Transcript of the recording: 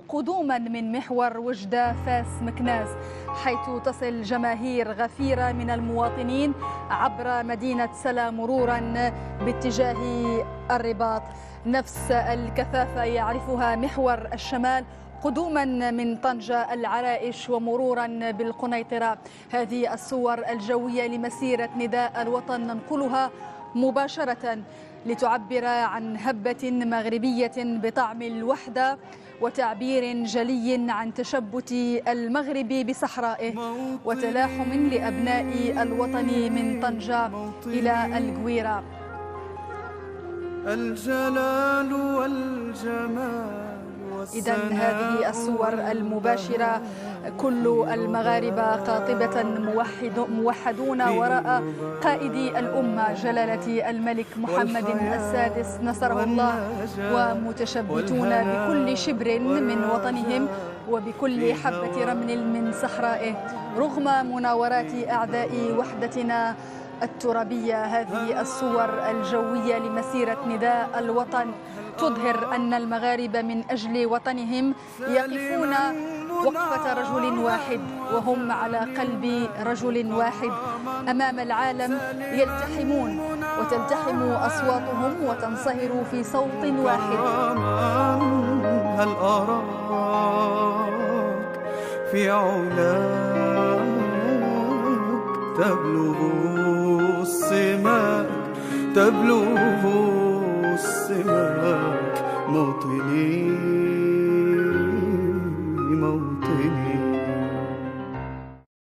قدوما من محور وجدة فاس مكناس، حيث تصل جماهير غفيرة من المواطنين عبر مدينة سلا مرورا باتجاه الرباط. نفس الكثافة يعرفها محور الشمال قدوما من طنجة العرائش ومرورا بالقنيطرة. هذه الصور الجوية لمسيرة نداء الوطن ننقلها مباشرة لتعبر عن هبة مغربية بطعم الوحدة وتعبير جلي عن تشبت المغرب بصحرائه وتلاحم لأبناء الوطن من طنجة إلى القويرة. الجلال والجمال. إذن هذه الصور المباشرة كل المغاربة قاطبة موحدون وراء قائد الأمة جلالة الملك محمد السادس نصره الله، ومتشبتون بكل شبر من وطنهم وبكل حبة رمل من صحرائه رغم مناورات أعداء وحدتنا الترابية. هذه الصور الجوية لمسيرة نداء الوطن تظهر أن المغاربة من أجل وطنهم يقفون وقفة رجل واحد، وهم على قلب رجل واحد أمام العالم، يلتحمون وتلتحم أصواتهم وتنصهر في صوت واحد. هل أراك في علاك تبلغ السماك، تبلغ السماك موطني